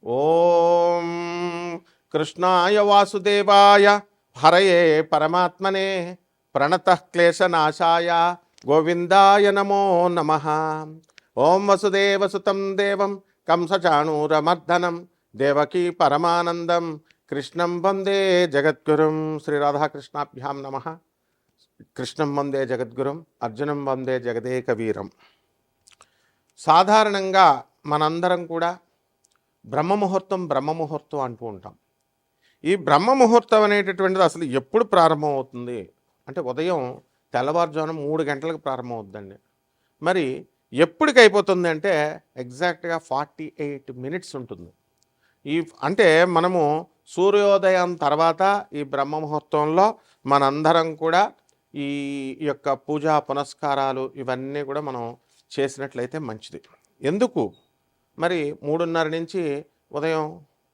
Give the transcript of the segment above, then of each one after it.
ఓం కృష్ణాయ వాసుదేవాయ హరయే పరమాత్మనే ప్రణతః క్లేశనాశాయ గోవిందాయ నమో నమః. ఓం వసుదేవసుతం దేవం కంసచాణూరమర్దనం దేవకీ పరమానందం కృష్ణం వందే జగద్గురుం. శ్రీ రాధాకృష్ణాభ్యాం నమః. కృష్ణం వందే జగద్గురుం, అర్జునం వందే జగదేక వీరం. సాధారణంగా మనందరం కూడా బ్రహ్మముహూర్తం అంటూ ఉంటాం. ఈ బ్రహ్మముహూర్తం అనేటటువంటిది అసలు ఎప్పుడు ప్రారంభం అవుతుంది అంటే ఉదయం తెల్లవారుజామున 3 గంటలకు ప్రారంభం అవుతుందండి. మరి ఎప్పటికి అయిపోతుంది అంటే ఎగ్జాక్ట్గా 48 మినిట్స్ ఉంటుంది. అంటే మనము సూర్యోదయం తర్వాత ఈ బ్రహ్మముహూర్తంలో మనందరం కూడా ఈ యొక్క పూజా పునస్కారాలు ఇవన్నీ కూడా మనం చేసినట్లయితే మంచిది. ఎందుకు మరి 3:30 నుంచి ఉదయం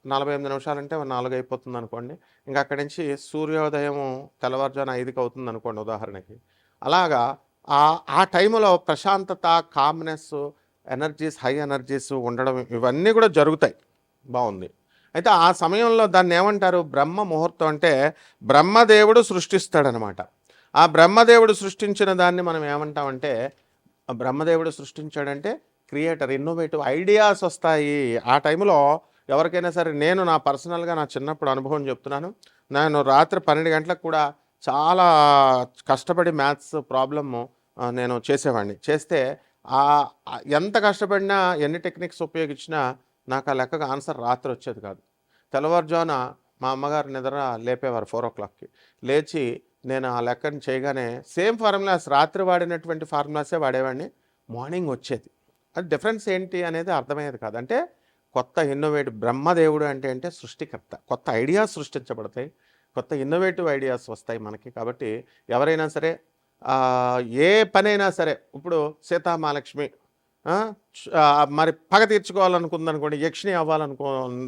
48 నిమిషాలంటే 4 అయిపోతుంది అనుకోండి. ఇంకా అక్కడి నుంచి సూర్యోదయం తెల్లవారుజామున 5కి అవుతుంది అనుకోండి ఉదాహరణకి. అలాగా ఆ టైంలో ప్రశాంతత, కామ్నెస్, ఎనర్జీస్, హై ఎనర్జీస్ ఉండడం ఇవన్నీ కూడా జరుగుతాయి. బాగుంది. అయితే ఆ సమయంలో దాన్ని ఏమంటారు? బ్రహ్మ ముహూర్తం. అంటే బ్రహ్మదేవుడు సృష్టిస్తాడనమాట. ఆ బ్రహ్మదేవుడు సృష్టించిన దాన్ని మనం ఏమంటామంటే, బ్రహ్మదేవుడు సృష్టించాడంటే క్రియేటర్, ఇన్నోవేటివ్ ఐడియాస్ వస్తాయి ఆ టైంలో. ఎవరికైనా సరే, నేను నా పర్సనల్గా నా చిన్నప్పుడు అనుభవం చెప్తున్నాను. నేను రాత్రి 12 గంటలకు కూడా చాలా కష్టపడి మ్యాథ్స్ ప్రాబ్లము నేను చేసేవాడిని. చేస్తే ఎంత కష్టపడినా, ఎన్ని టెక్నిక్స్ ఉపయోగించినా నాకు ఆ లెక్కకు ఆన్సర్ రాత్రి వచ్చేది కాదు. తెల్లవారుజామున మా అమ్మగారు నిద్ర లేపేవారు 4 o'clockకి. లేచి నేను ఆ లెక్కను చేయగానే సేమ్ ఫార్ములాస్, రాత్రి వాడినటువంటి ఫార్ములాసే వాడేవాడిని, మార్నింగ్ వచ్చేది. అది డిఫరెన్స్ ఏంటి అనేది అర్థమయ్యేది కాదు. అంటే కొత్త ఇన్నోవేటివ్, బ్రహ్మదేవుడు అంటే సృష్టికర్త. కొత్త ఐడియాస్ సృష్టించబడతాయి, కొత్త ఇన్నోవేటివ్ ఐడియాస్ వస్తాయి మనకి. కాబట్టి ఎవరైనా సరే ఏ పనైనా సరే, ఇప్పుడు సీతామహాలక్ష్మి మరి పగ తీర్చుకోవాలనుకుందనుకోండి, యక్షిణి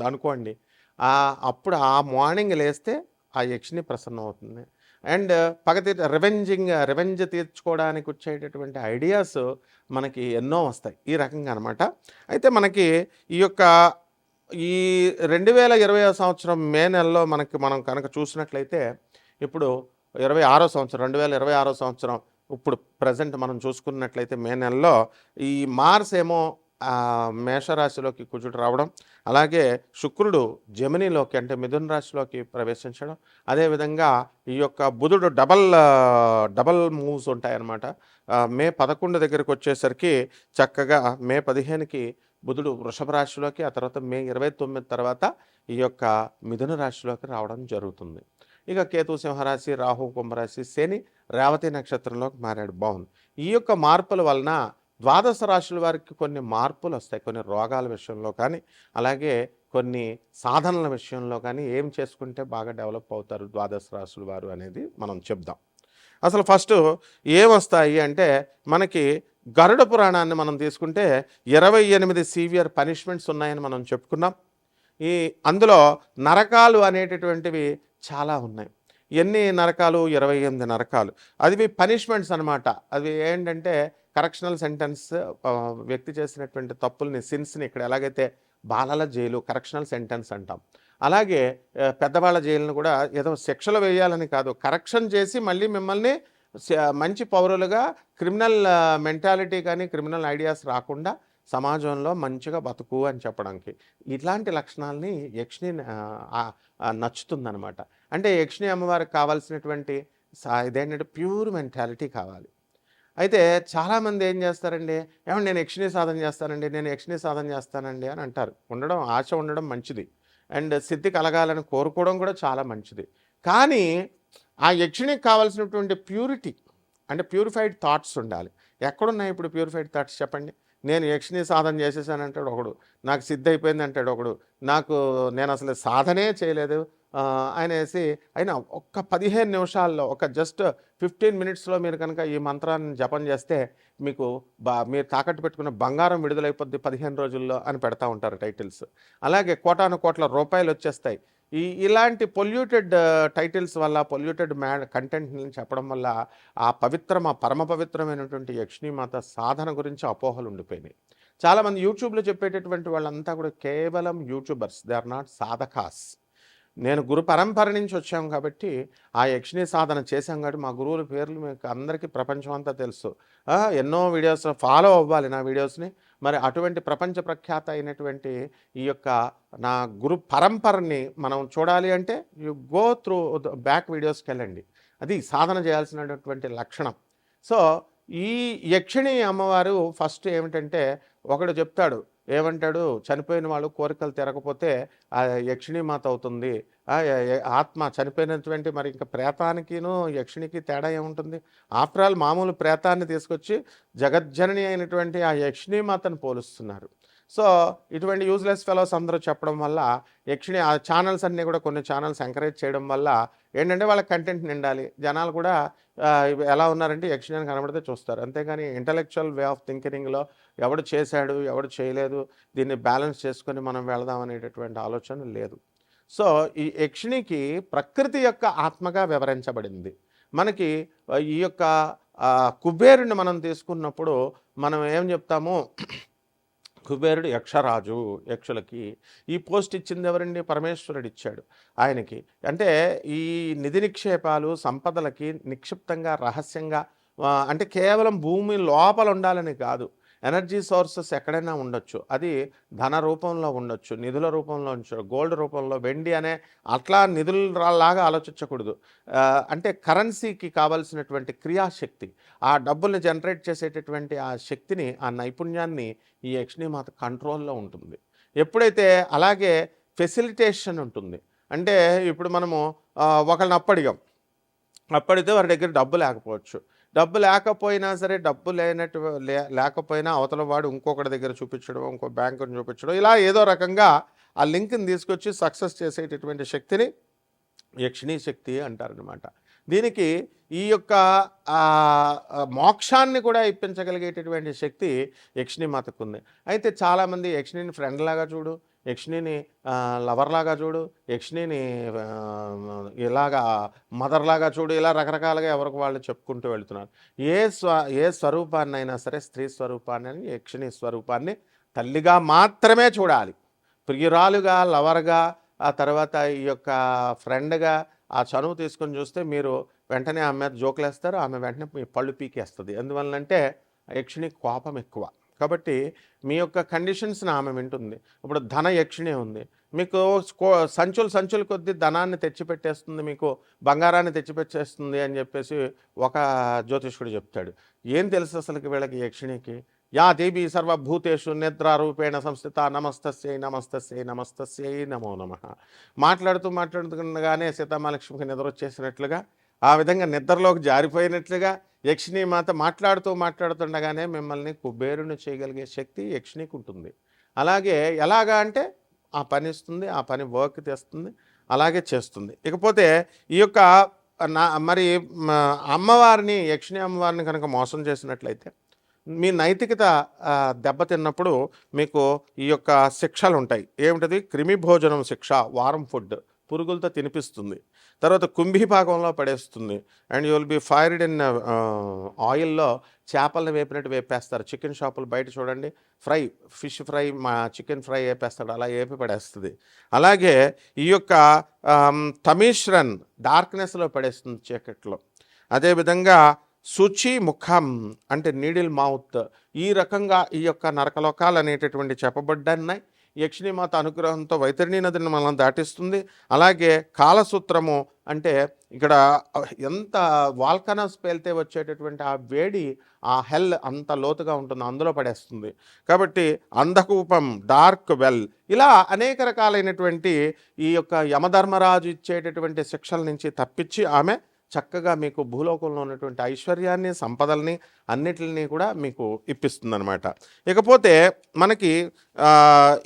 అనుకోండి, అప్పుడు ఆ మార్నింగ్ లేస్తే ఆ యక్షిణి ప్రసన్నం అవుతుంది. అండ్ రివెంజ్ తీర్చుకోవడానికి వచ్చేటటువంటి ఐడియాస్ మనకి ఎన్నో వస్తాయి ఈ రకంగా అనమాట. అయితే మనకి ఈ 2020 సంవత్సరం మే నెలలో మనం కనుక చూసినట్లయితే, ఇప్పుడు 2026 సంవత్సరం ఇప్పుడు ప్రజెంట్ మనం చూసుకున్నట్లయితే మే నెలలో ఈ మార్స్ ఏమో మేషరాశిలోకి కుజుడు రావడం, అలాగే శుక్రుడు జమినిలోకి అంటే మిథున రాశిలోకి ప్రవేశించడం, అదేవిధంగా ఈ యొక్క బుధుడు డబల్ మూవ్స్ ఉంటాయన్నమాట. మే 11 దగ్గరికి వచ్చేసరికి చక్కగా మే 15కి బుధుడు వృషభ రాశిలోకి, ఆ తర్వాత మే 29 తర్వాత ఈ యొక్క మిథున రాశిలోకి రావడం జరుగుతుంది. ఇక కేతు సింహరాశి, రాహు కుంభరాశి, శని రేవతి నక్షత్రంలోకి మారాడు. బాగుంది. ఈ యొక్క మార్పుల వలన ద్వాదశ రాశుల వారికి కొన్ని మార్పులు వస్తాయి. కొన్ని రోగాల విషయంలో కానీ, అలాగే కొన్ని సాధనల విషయంలో కానీ ఏం చేసుకుంటే బాగా డెవలప్ అవుతారు ద్వాదశ రాశుల వారు అనేది మనం చెప్దాం. అసలు ఫస్ట్ ఏమొస్తాయి అంటే, మనకి గరుడ పురాణాన్ని మనం తీసుకుంటే 28 సీవియర్ పనిష్మెంట్స్ ఉన్నాయని మనం చెప్పుకున్నాం. అందులో నరకాలు అనేటటువంటివి చాలా ఉన్నాయి. ఎన్ని నరకాలు? 28 నరకాలు. అవి పనిష్మెంట్స్ అనమాట. అవి ఏంటంటే కరెక్షనల్ సెంటెన్స్. వ్యక్తి చేసినటువంటి తప్పుల్ని, సిన్స్ని ఇక్కడ ఎలాగైతే బాలల జైలు కరెక్షనల్ సెంటెన్స్ అంటాం, అలాగే పెద్దవాళ్ళ జైలును కూడా ఏదో శిక్షలు వేయాలని కాదు, కరెక్షన్ చేసి మళ్ళీ మిమ్మల్ని మంచి పౌరులుగా, క్రిమినల్ మెంటాలిటీ కానీ క్రిమినల్ ఐడియాస్ రాకుండా సమాజంలో మంచిగా బతుకు అని చెప్పడానికి. ఇట్లాంటి లక్షణాలని యక్షిణి నచ్చుతుందనమాట. అంటే యక్షిణి అమ్మవారికి కావాల్సినటువంటి ఇదేంటంటే ప్యూర్ మెంటాలిటీ కావాలి. అయితే చాలామంది ఏం చేస్తారండి, ఏమంటే నేను యక్షిణి సాధన చేస్తానండి అని అంటారు. ఆశ ఉండడం మంచిది, అండ్ సిద్ధి కలగాలని కోరుకోవడం కూడా చాలా మంచిది. కానీ ఆ యక్షిణికి కావాల్సినటువంటి ప్యూరిటీ అంటే ప్యూరిఫైడ్ థాట్స్ ఉండాలి. ఎక్కడున్నాయి ఇప్పుడు ప్యూరిఫైడ్ థాట్స్ చెప్పండి? నేను యక్షిణి సాధన చేసేసానంటాడు ఒకడు, నాకు సిద్ధి అయిపోయింది అంటాడు ఒకడు, నేను అసలు సాధనే చేయలేదు అనేసి. అయినా ఒక్క 15 నిమిషాల్లో, జస్ట్ 15 మినిట్స్లో మీరు కనుక ఈ మంత్రాన్ని జపం చేస్తే మీకు మీరు తాకట్టు పెట్టుకున్న బంగారం విడుదలైపోద్ది 15 రోజుల్లో అని పెడతా ఉంటారు టైటిల్స్. అలాగే కోటాను కోట్ల రూపాయలు వచ్చేస్తాయి. ఇలాంటి పొల్యూటెడ్ టైటిల్స్ వల్ల, పొల్యూటెడ్ కంటెంట్ని చెప్పడం వల్ల ఆ పరమ పవిత్రమైనటువంటి యక్షిణీమాత సాధన గురించి అపోహలు ఉండిపోయినాయి. చాలామంది యూట్యూబ్లో చెప్పేటటువంటి వాళ్ళంతా కూడా కేవలం యూట్యూబర్స్, దే ఆర్ నాట్ సాధకాస్. నేను గురు పరంపర నుంచి వచ్చాం కాబట్టి ఆ యక్షిణీ సాధన చేశాం కాబట్టి మా గురువుల పేర్లు మీకు అందరికీ ప్రపంచం అంతా తెలుసు. ఎన్నో వీడియోస్ ఫాలో అవ్వాలి నా వీడియోస్ని. మరి అటువంటి ప్రపంచ ప్రఖ్యాత అయినటువంటి ఈ యొక్క నా గురు పరంపరని మనం చూడాలి అంటే యు గో త్రూ బ్యాక్ వీడియోస్కి వెళ్ళండి. అది సాధన చేయాల్సినటువంటి లక్షణం. సో ఈ యక్షిణి అమ్మవారు ఫస్ట్ ఏమిటంటే ఒకడు చెప్తాడు, ఏమంటాడు, చనిపోయిన వాళ్ళు కోరికలు తీరకపోతే ఆ యక్షిణీ మాత అవుతుంది. ఆత్మ చనిపోయినటువంటి మరి ఇంకా ప్రేతానికిను యక్షిణికి తేడా ఏముంటుంది? ఆఫ్టర్ ఆల్ మామూలు ప్రేతాన్ని తీసుకొచ్చి జగజ్జనని అయినటువంటి ఆ యక్షిణీ మాతను పోలుస్తున్నారు. సో ఇటువంటి యూజ్లెస్ ఫెలోస్ అందరూ చెప్పడం వల్ల యక్షిణి ఆ ఛానల్స్ అన్నీ కూడా కొన్ని ఛానల్స్ ఎంకరేజ్ చేయడం వల్ల ఏంటంటే వాళ్ళ కంటెంట్ నిండాలి. జనాలు కూడా ఎలా ఉన్నారంటే యక్షిణి అని కనబడితే చూస్తారు. అంతేగాని ఇంటలెక్చువల్ వే ఆఫ్ థింకింగ్లో ఎవడు చేశాడు ఎవడు చేయలేదు దీన్ని బ్యాలెన్స్ చేసుకొని మనం వెళదాం అనేటటువంటి ఆలోచన లేదు. సో ఈ యక్షిణికి ప్రకృతి యొక్క ఆత్మగా వివరించబడింది. మనకి ఈ యొక్క కుబేరుని మనం తీసుకున్నప్పుడు మనం ఏం చెప్తాము, కుబేరుడు యక్షరాజు, యక్షులకి ఈ పోస్ట్ ఇచ్చింది ఎవరండి? పరమేశ్వరుడు ఇచ్చాడు ఆయనకి. అంటే ఈ నిధి నిక్షేపాలు సంపదలకి నిక్షిప్తంగా రహస్యంగా అంటే కేవలం భూమి లోపల ఉండాలని కాదు, ఎనర్జీ సోర్సెస్ ఎక్కడైనా ఉండొచ్చు. అది ధన రూపంలో ఉండొచ్చు, నిధుల రూపంలో ఉండొచ్చు, గోల్డ్ రూపంలో, వెండి అనే అట్లా నిధులలాగా ఆలోచించకూడదు. అంటే కరెన్సీకి కావాల్సినటువంటి క్రియాశక్తి, ఆ డబ్బుల్ని జనరేట్ చేసేటటువంటి ఆ శక్తిని, ఆ నైపుణ్యాన్ని ఈ యక్షిణీమాత కంట్రోల్లో ఉంటుంది. ఎప్పుడైతే అలాగే ఫెసిలిటేషన్ ఉంటుంది. అంటే ఇప్పుడు మనము ఒకళ్ళని అప్పడితే వారి దగ్గర డబ్బు లేకపోవచ్చు. డబ్బు లేకపోయినా సరే, డబ్బు లేకపోయినా అవతల వాడు ఇంకొకటి దగ్గర చూపించడం, ఇంకో బ్యాంకుని చూపించడం, ఇలా ఏదో రకంగా ఆ లింక్ని తీసుకొచ్చి సక్సెస్ చేసేటటువంటి శక్తిని యక్షిణీ శక్తి అంటారనమాట. దీనికి ఈ యొక్క మోక్షాన్ని కూడా ఇప్పించగలిగేటటువంటి శక్తి యక్షిణీమాతకు ఉంది. అయితే చాలామంది యక్షిణిని ఫ్రెండ్ లాగా చూడు, యక్షిణిని లవర్లాగా చూడు, యక్షిణిని ఇలాగా మదర్లాగా చూడు, ఇలా రకరకాలుగా ఎవరికి వాళ్ళు చెప్పుకుంటూ వెళుతున్నారు. ఏ స్వరూపాన్ని అయినా సరే, స్త్రీ స్వరూపాన్ని, యక్షిణి స్వరూపాన్ని తల్లిగా మాత్రమే చూడాలి. ప్రియురాలుగా, లవర్గా, ఆ తర్వాత ఈ యొక్క ఫ్రెండ్గా ఆ చనువు తీసుకొని చూస్తే మీరు వెంటనే ఆమె మీద జోకులేస్తారు, ఆమె వెంటనే మీ పళ్ళు పీకేస్తుంది. ఎందువల్లంటే యక్షిణి కోపం ఎక్కువ. కాబట్టి మీ యొక్క కండిషన్స్ని ఆమె వింటుంది. ఇప్పుడు ధన యక్షిణి ఉంది, మీకు సంచులు కొద్దీ ధనాన్ని తెచ్చిపెట్టేస్తుంది, మీకు బంగారాన్ని తెచ్చిపెట్టేస్తుంది అని చెప్పేసి ఒక జ్యోతిష్కుడు చెప్తాడు. ఏం తెలుసు అసలుకి వీళ్ళకి యక్షిణికి? యా దేవి సర్వభూతేషు నిద్రారూపేణ సంస్థిత నమస్తస్యై నమస్తస్యై నమస్తస్యై నమో నమః. మాట్లాడుతుండగానే సీతామహాలక్ష్మికి నిద్ర వచ్చేసినట్లుగా, ఆ విధంగా నిద్రలోకి జారిపోయినట్లుగా యక్షిణీ మాత మాట్లాడుతుండగానే మిమ్మల్ని కుబేరుని చేయగలిగే శక్తి యక్షిణికి ఉంటుంది. అలాగే ఎలాగా అంటే ఆ పని ఇస్తుంది, ఆ పని వర్క్ తెస్తుంది, అలాగే చేస్తుంది. ఇకపోతే ఈ యొక్క మరి అమ్మవారిని, యక్షిణి అమ్మవారిని కనుక మోసం చేసినట్లయితే మీ నైతికత దెబ్బతిన్నప్పుడు మీకు ఈ యొక్క శిక్షలు ఉంటాయి. ఏమిటది? క్రిమి భోజనం శిక్ష, వారం ఫుడ్, పురుగులతో తినిపిస్తుంది. తర్వాత కుంభీపాకంలో పడేస్తుంది. And you will be fired in ఆయిల్లో చేపలను వేపినట్టు వేపేస్తారు. చికెన్ షాపులు బయట చూడండి, ఫిష్ ఫ్రై, చికెన్ ఫ్రై వేపేస్తాడు, అలా వేపి పడేస్తుంది. అలాగే ఈ యొక్క తమీశ్రన్ డార్క్నెస్లో పడేస్తుంది, చీకట్లో. అదేవిధంగా శుచి ముఖం అంటే నీడిల్ మౌత్, ఈ రకంగా ఈ యొక్క నరకలోకాలు అనేటటువంటి చెప్పబడ్డాయి. యక్షిణీమాత అనుగ్రహంతో వైతరిణీ నదిని మనం దాటిస్తుంది. అలాగే కాలసూత్రము అంటే ఇక్కడ ఎంత వాల్కనస్ పేలితే వచ్చేటటువంటి ఆ వేడి, ఆ హెల్ అంత లోతుగా ఉంటుంది, అందులో పడేస్తుంది. కాబట్టి అంధకూపం, డార్క్ వెల్, ఇలా అనేక రకాలైనటువంటి ఈ యొక్క యమధర్మరాజు ఇచ్చేటటువంటి శిక్షల నుంచి తప్పించి ఆమె చక్కగా మీకు భూలోకంలో ఉన్నటువంటి ఐశ్వర్యాన్ని, సంపదల్ని అన్నిటిని కూడా మీకు ఇప్పిస్తుందన్నమాట. ఇకపోతే మనకి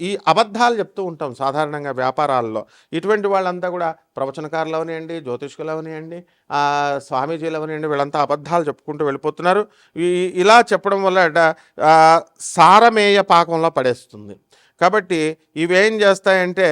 ఈ అబద్ధాలు చెప్తూ ఉంటాం సాధారణంగా వ్యాపారాల్లో. ఇటువంటి వాళ్ళంతా కూడా ప్రవచనకారులు అవనివ్వండి, జ్యోతిష్కులు అవనివ్వండి, స్వామీజీలు అవనివ్వండి, వీళ్ళంతా అబద్ధాలు చెప్పుకుంటూ వెళ్ళిపోతున్నారు. ఇలా చెప్పడం వల్ల సారమేయ పాకంలో పడేస్తుంది. కాబట్టి ఇవేం చేస్తాయంటే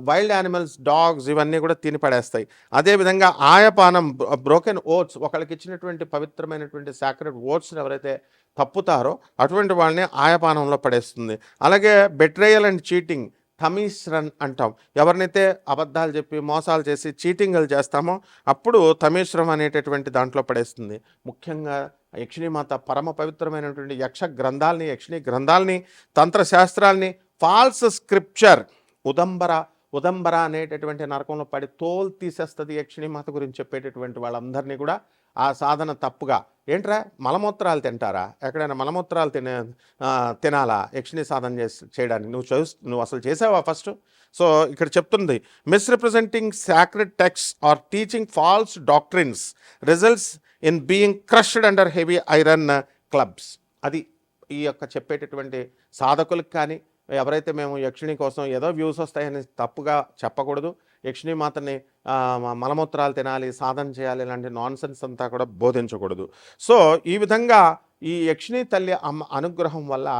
వైల్డ్ యానిమల్స్, డాగ్స్ ఇవన్నీ కూడా తిని పడేస్తాయి. అదేవిధంగా ఆయపానం, బ్రోకెన్ ఓట్స్, ఒకళ్ళకి ఇచ్చినటువంటి పవిత్రమైనటువంటి సాక్రెడ్ ఓట్స్ని ఎవరైతే తప్పుతారో అటువంటి వాళ్ళని ఆయాపానంలో పడేస్తుంది. అలాగే బెట్రేయల్ అండ్ చీటింగ్, తమీశ్రన్ అంటాం. ఎవరినైతే అబద్ధాలు చెప్పి మోసాలు చేసి చీటింగ్లు చేస్తామో అప్పుడు తమీశ్రం అనేటటువంటి దాంట్లో పడేస్తుంది. ముఖ్యంగా యక్షిణీమాత పరమ పవిత్రమైనటువంటి యక్షిణీ గ్రంథాలని, తంత్రశాస్త్రాల్ని, ఫాల్స్ స్క్రిప్చర్, ఉదంబర ఉదంబర అనేటటువంటి నరకంలో పడి తోలు తీసేస్తుంది యక్షిణీమాత గురించి చెప్పేటటువంటి వాళ్ళందరినీ కూడా ఆ సాధన తప్పుగా, ఏంట్రా మలమూత్రాలు తింటారా, ఎక్కడైనా మలమూత్రాలు తినాలా యక్షిణీ సాధన చేయడానికి, నువ్వు అసలు చేసావా ఫస్ట్? సో ఇక్కడ చెప్తుంది, misrepresenting sacred text or teaching false doctrines results in being crushed under heavy iron clubs. అది ఈ యొక్క చెప్పేటటువంటి సాధకులకు కానీ, ఎవరైతే మేము యక్షిణి కోసం ఏదో వ్యూస్ వస్తాయని తప్పుగా చెప్పకూడదు. యక్షిణీ మాతని మలమూత్రాలు తినాలి, సాధన చేయాలి, ఇలాంటి నాన్సెన్స్ అంతా కూడా బోధించకూడదు. సో ఈ విధంగా ఈ యక్షిణీ తల్లి అమ్మ అనుగ్రహం వల్ల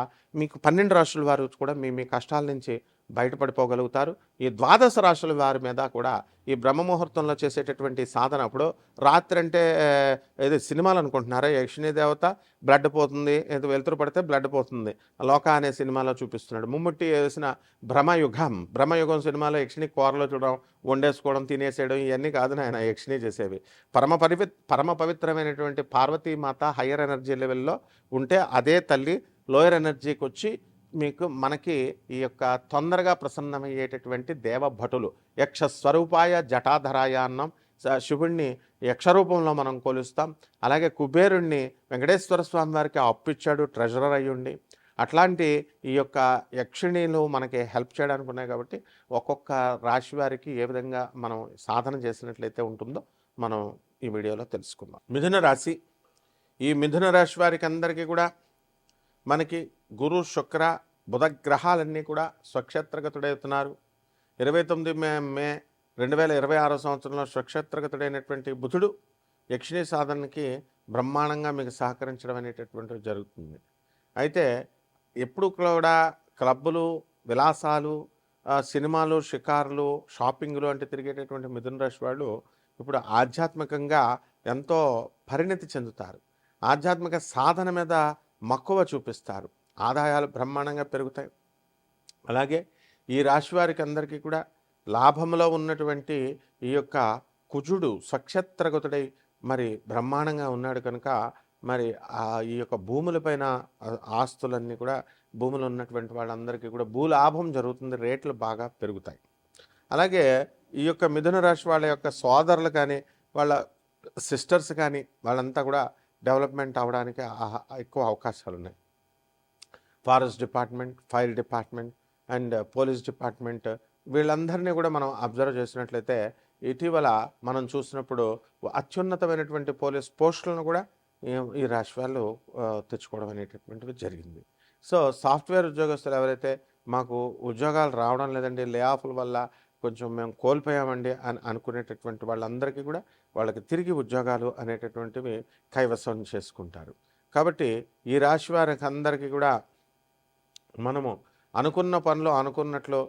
మీకు 12 రాశుల వారు కూడా మీ మీ కష్టాల నుంచి బయటపడిపోగలుగుతారు. ఈ 12 రాశుల వారి మీద కూడా ఈ బ్రహ్మముహూర్తంలో చేసేటటువంటి సాధన, అప్పుడు రాత్రి అంటే ఏదో సినిమాలు అనుకుంటున్నారా, యక్షిణీ దేవత బ్లడ్ పోతుంది, ఏదో వెలుతురు పడితే బ్లడ్ పోతుంది, లోక అనే సినిమాలో చూపిస్తున్నాడు. ముమ్ముట్టి వేసిన బ్రహ్మయుగం సినిమాలో యక్షిణి కూరలో చూడడం, వండేసుకోవడం, తినేసేయడం ఇవన్నీ కాదు నాయన యక్షిణి చేసేవి. పరమ పవిత్రమైనటువంటి పార్వతీమాత హయ్యర్ ఎనర్జీ లెవెల్లో ఉంటే అదే తల్లి లోయర్ ఎనర్జీకి వచ్చి మనకి ఈ యొక్క తొందరగా ప్రసన్నమయ్యేటటువంటి దేవభటులు. యక్ష స్వరూపాయ జటాధరాయ అన్నాం. శివుణ్ణి యక్షరూపంలో మనం కొలుస్తాం. అలాగే కుబేరుణ్ణి వెంకటేశ్వర స్వామి వారికి అప్పిచ్చాడు ట్రెజరర్ అయ్యుండి. అట్లాంటి ఈ యొక్క యక్షిణీలు మనకి హెల్ప్ చేయడానికి ఉన్నాయి. కాబట్టి ఒక్కొక్క రాశి వారికి ఏ విధంగా మనం సాధన చేసినట్లయితే ఉంటుందో మనం ఈ వీడియోలో తెలుసుకుందాం. మిథున రాశి, ఈ మిథున రాశి వారికి అందరికీ కూడా మనకి గురు, శుక్ర, బుధ గ్రహాలన్నీ కూడా స్వక్షేత్రగతుడవుతున్నారు. 29 మే 2026 సంవత్సరంలో స్వక్షేత్రగతుడైనటువంటి బుధుడు యక్షిణీ సాధనకి బ్రహ్మాండంగా మీకు సహకరించడం అనేటటువంటిది జరుగుతుంది. అయితే ఎప్పుడు కూడా క్లబ్బులు, విలాసాలు, సినిమాలు, షికారులు, షాపింగ్లు అంటే తిరిగేటటువంటి మిథున రాశి వాళ్ళు ఇప్పుడు ఆధ్యాత్మికంగా ఎంతో పరిణతి చెందుతారు. ఆధ్యాత్మిక సాధన మీద మక్కువ చూపిస్తారు. ఆదాయాలు బ్రహ్మాండంగా పెరుగుతాయి. అలాగే ఈ రాశి వారికి అందరికీ కూడా లాభంలో ఉన్నటువంటి ఈ యొక్క కుజుడు స్వక్షేత్రగతుడై మరి బ్రహ్మాండంగా ఉన్నాడు కనుక మరి ఈ యొక్క భూములపైన ఆస్తులన్నీ కూడా, భూములు ఉన్నటువంటి వాళ్ళందరికీ కూడా భూలాభం జరుగుతుంది, రేట్లు బాగా పెరుగుతాయి. అలాగే ఈ యొక్క మిథున రాశి వాళ్ళ యొక్క సోదరులు కానీ, వాళ్ళ సిస్టర్స్ కానీ వాళ్ళంతా కూడా డెవలప్మెంట్ అవ్వడానికి ఎక్కువ అవకాశాలు ఉన్నాయి. Forest department, fire department and police department వీళ్ళందరినీ కూడా మనం అబ్జర్వ్ చేసినట్లయితే ఇటీవల మనం చూసినప్పుడు అత్యున్నతమైనటువంటి పోలీస్ పోస్టులను కూడా ఈ రాశి వాళ్ళు తెచ్చుకోవడం అనేటటువంటిది జరిగింది. సో సాఫ్ట్వేర్ ఉద్యోగస్తులు ఎవరైతే మాకు ఉద్యోగాలు రావడం లేదండి, లే ఆఫ్ల వల్ల కొంచెం మేము కోల్పోయామండి అని అనుకునేటటువంటి వాళ్ళందరికీ కూడా వాళ్ళకి తిరిగి ఉద్యోగాలు అనేటటువంటివి కైవసం చేసుకుంటారు. కాబట్టి ఈ రాశి వారికి అందరికీ కూడా మనము అనుకున్న పనులు అనుకున్నట్లు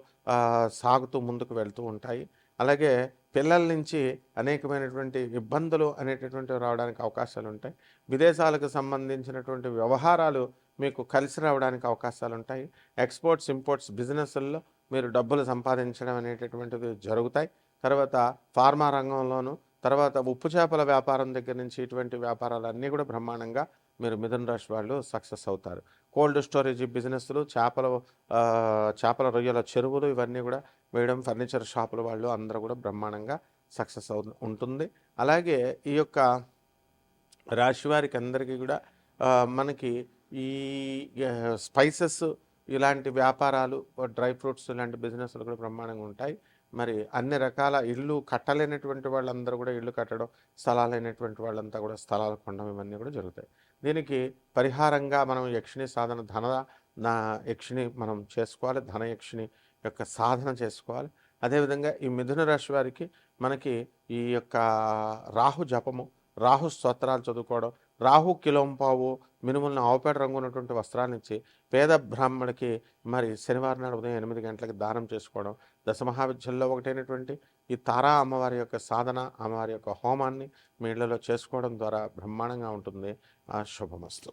సాగుతూ ముందుకు వెళ్తూ ఉంటాయి. అలాగే పిల్లల నుంచి అనేకమైనటువంటి ఇబ్బందులు అనేటటువంటివి రావడానికి అవకాశాలు ఉంటాయి. విదేశాలకు సంబంధించినటువంటి వ్యవహారాలు మీకు కలిసి రావడానికి అవకాశాలు ఉంటాయి. ఎక్స్పోర్ట్స్, ఇంపోర్ట్స్ బిజినెస్ల్లో మీరు డబ్బులు సంపాదించడం అనేటటువంటివి జరుగుతాయి. తర్వాత ఫార్మా రంగంలోనూ, తర్వాత ఉప్పు చేపల వ్యాపారం దగ్గర నుంచి ఇటువంటి వ్యాపారాలన్నీ కూడా బ్రహ్మాండంగా మీరు మిథున రాశి వాళ్ళు సక్సెస్ అవుతారు. కోల్డ్ స్టోరేజ్ బిజినెస్లు, చేపల రొయ్యల చెరువులు ఇవన్నీ కూడా వేయడం, ఫర్నిచర్ షాపుల వాళ్ళు అందరూ కూడా బ్రహ్మాండంగా సక్సెస్ ఉంటుంది. అలాగే ఈ యొక్క రాశి వారికి అందరికీ కూడా మనకి ఈ స్పైసెస్ ఇలాంటి వ్యాపారాలు, డ్రై ఫ్రూట్స్ ఇలాంటి బిజినెస్లు కూడా బ్రహ్మాండంగా ఉంటాయి. మరి అన్ని రకాల ఇళ్ళు కట్టలేనటువంటి వాళ్ళందరూ కూడా ఇళ్ళు కట్టడం, స్థలాలైనటువంటి వాళ్ళంతా కూడా స్థలాలు కొనడం ఇవన్నీ కూడా జరుగుతాయి. దీనికి పరిహారంగా మనం యక్షిణీ సాధన యక్షిణి మనం చేసుకోవాలి, ధన యక్షిణి యొక్క సాధన చేసుకోవాలి. అదేవిధంగా ఈ మిథున రాశి వారికి మనకి ఈ యొక్క రాహు జపము, రాహు స్తోత్రాలు చదువుకోవడం, రాహు కిలోంపావు మినుములను ఆవుపేట రంగు ఉన్నటువంటి వస్త్రాన్ని ఇచ్చి పేద బ్రాహ్మడికి మరి శనివారం నాడు ఉదయం 8 గంటలకు దానం చేసుకోవడం, దశమహావిద్యల్లో ఒకటైనటువంటి ఈ తారా అమ్మవారి యొక్క సాధన, అమ్మవారి యొక్క హోమాన్ని మీ ఇళ్లలో చేసుకోవడం ద్వారా బ్రహ్మాండంగా ఉంటుంది. శుభమస్తు.